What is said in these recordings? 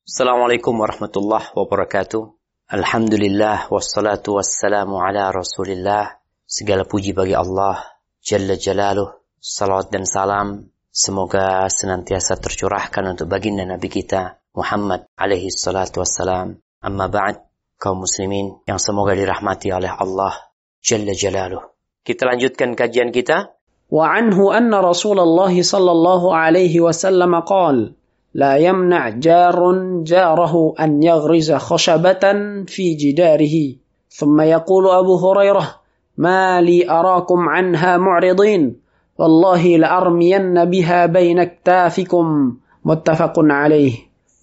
Assalamualaikum warahmatullahi wabarakatuh. Alhamdulillah wassalatu wassalamu ala Rasulillah. Segala puji bagi Allah Jalla Jalaluh. Salawat dan salam semoga senantiasa tercurahkan untuk baginda Nabi kita Muhammad alaihi salatu wassalam. Amma ba'd, kaum muslimin yang semoga dirahmati oleh Allah Jalla Jalaluh. Kita lanjutkan kajian kita. Wa anhu anna Rasulullah sallallahu alaihi wasallam qala لا يمنع جار جاره أن يغرز خشبة في جداره ثم يقول أبو هريرة ما لي أراكم عنها معرضين والله لأرمين بها بين أكتافكم متفق عليه.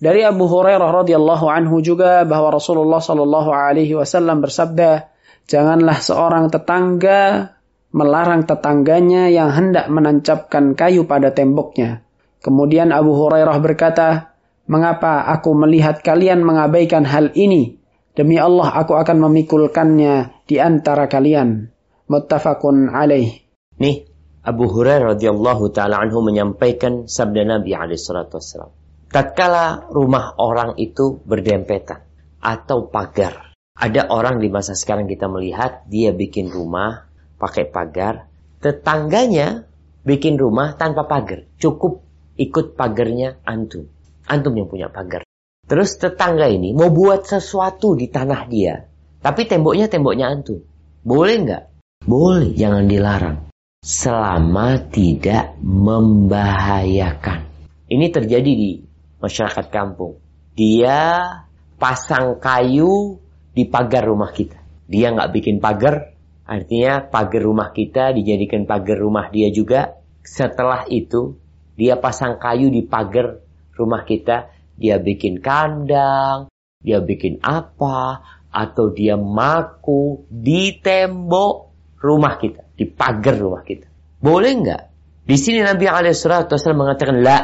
Dari Abu Hurairah radhiyallahu anhu juga bahwa Rasulullah sallallahu alaihi wasallam bersabda, janganlah seorang tetangga melarang tetangganya yang hendak menancapkan kayu pada temboknya. Kemudian Abu Hurairah berkata, mengapa aku melihat kalian mengabaikan hal ini? Demi Allah aku akan memikulkannya di antara kalian. Muttafaqun alaih. Nih, Abu Hurairah radhiyallahu ta'ala anhu menyampaikan sabda Nabi alaihi salatu wassalam. Tatkala rumah orang itu berdempetan atau pagar. Ada orang di masa sekarang kita melihat, dia bikin rumah pakai pagar. Tetangganya bikin rumah tanpa pagar. Cukup ikut pagarnya antum. Antum yang punya pagar. Terus tetangga ini mau buat sesuatu di tanah dia. Tapi temboknya antum. Boleh nggak? Boleh, jangan dilarang. Selama tidak membahayakan. Ini terjadi di masyarakat kampung. Dia pasang kayu di pagar rumah kita. Dia nggak bikin pagar. Artinya pagar rumah kita dijadikan pagar rumah dia juga. Setelah itu dia pasang kayu di pagar rumah kita. Dia bikin kandang. Dia bikin apa. Atau dia maku di tembok rumah kita. Di pagar rumah kita. Boleh nggak? Di sini Nabi SAW mengatakan, la,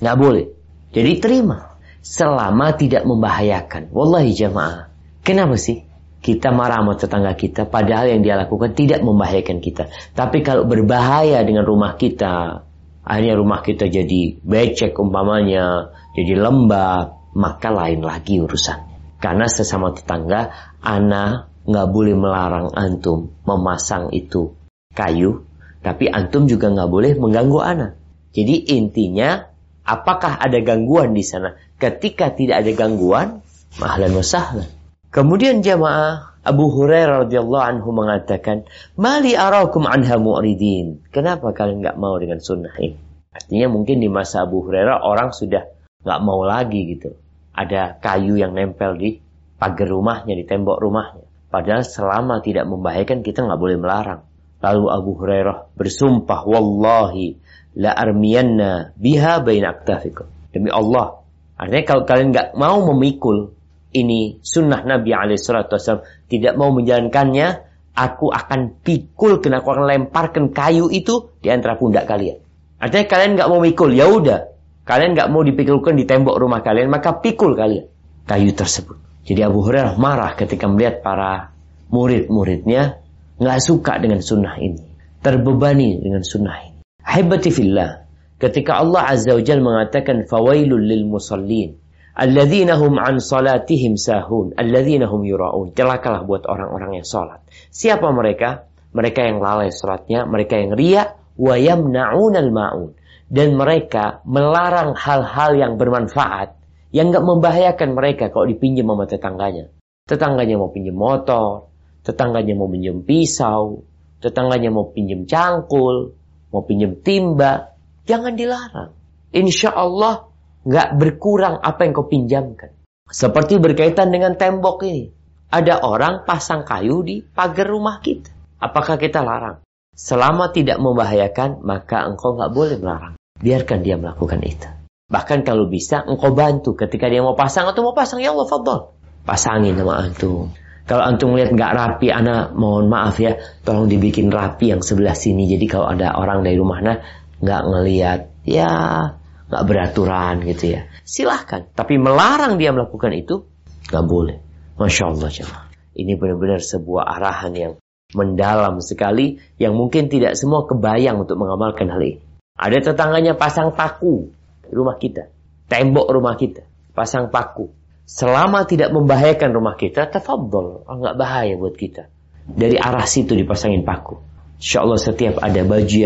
nggak boleh. Jadi terima. Selama tidak membahayakan. Wallahi jamaah. Kenapa sih? Kita marah sama tetangga kita. Padahal yang dia lakukan tidak membahayakan kita. Tapi kalau berbahaya dengan rumah kita. Akhirnya rumah kita jadi becek umpamanya, jadi lembab, maka lain lagi urusan. Karena sesama tetangga, ana nggak boleh melarang antum memasang itu kayu, tapi antum juga nggak boleh mengganggu ana. Jadi intinya, apakah ada gangguan di sana? Ketika tidak ada gangguan, ahlan wa sahlan. Kemudian jamaah, Abu Hurairah radhiyallahu anhu mengatakan, "Mali arakum anha mu'ridin." Kenapa kalian enggak mau dengan sunnah ini? Artinya mungkin di masa Abu Hurairah orang sudah enggak mau lagi gitu. Ada kayu yang nempel di pagar rumahnya, di tembok rumahnya. Padahal selama tidak membahayakan kita enggak boleh melarang. Lalu Abu Hurairah bersumpah, "Wallahi la armiyanna biha baina aktafikum." Demi Allah. Artinya kalau kalian enggak mau memikul ini sunnah Nabi SAW, tidak mau menjalankannya, aku akan pikul, aku akan lemparkan kayu itu di antara pundak kalian. Artinya kalian nggak mau mikul, ya udah, kalian nggak mau dipikulkan di tembok rumah kalian, maka pikul kalian kayu tersebut. Jadi Abu Hurairah marah ketika melihat para murid-muridnya nggak suka dengan sunnah ini, terbebani dengan sunnah ini. Ahibati fillah, ketika Allah Azza wa Jalla mengatakan fawailul lil musallin alladzina hum an salatihim sahun, alladzina hum yura'un. Celakalah buat orang-orang yang salat. Siapa mereka? Mereka yang lalai salatnya, mereka yang riya, wa yamna'unal ma'un. Dan mereka melarang hal-hal yang bermanfaat, yang enggak membahayakan mereka kalau dipinjam sama tetangganya. Tetangganya mau pinjam motor, tetangganya mau pinjam pisau, tetangganya mau pinjam cangkul, mau pinjam timba, jangan dilarang. Insyaallah nggak berkurang apa yang kau pinjamkan. Seperti berkaitan dengan tembok ini. Ada orang pasang kayu di pagar rumah kita. Apakah kita larang? Selama tidak membahayakan, maka engkau nggak boleh melarang. Biarkan dia melakukan itu. Bahkan kalau bisa, engkau bantu. Ketika dia mau pasang atau mau pasang, ya Allah, fadhal. Pasangin sama antum. Kalau antum lihat nggak rapi, ana mohon maaf ya, tolong dibikin rapi yang sebelah sini. Jadi kalau ada orang dari rumahnya nggak ngelihat, ya nggak beraturan gitu ya. Silahkan. Tapi melarang dia melakukan itu, nggak boleh. Masya Allah jemaah. Ini benar-benar sebuah arahan yang mendalam sekali, yang mungkin tidak semua kebayang untuk mengamalkan hal ini. Ada tetangganya pasang paku di rumah kita, tembok rumah kita. pasang paku. Selama tidak membahayakan rumah kita, tafadhol, enggak bahaya buat kita. Dari arah situ dipasangin paku. Insya Allah setiap ada baju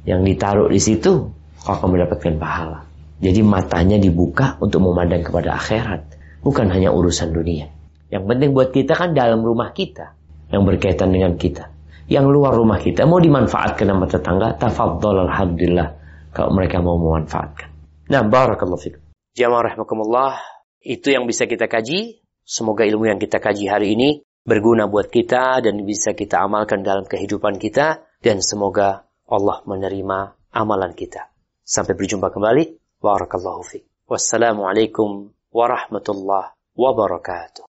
yang ditaruh di situ, kau akan mendapatkan pahala. Jadi matanya dibuka untuk memandang kepada akhirat, bukan hanya urusan dunia. Yang penting buat kita kan dalam rumah kita, yang berkaitan dengan kita. Yang luar rumah kita mau dimanfaatkan sama tetangga, tafadhol, alhamdulillah, kalau mereka mau memanfaatkan. Nah, barakallahu fikum. Jamaah rahimakumullah, itu yang bisa kita kaji. Semoga ilmu yang kita kaji hari ini berguna buat kita dan bisa kita amalkan dalam kehidupan kita, dan semoga Allah menerima amalan kita. Sampai berjumpa kembali. Barakallahu fiik. Wassalamualaikum warahmatullahi wabarakatuh.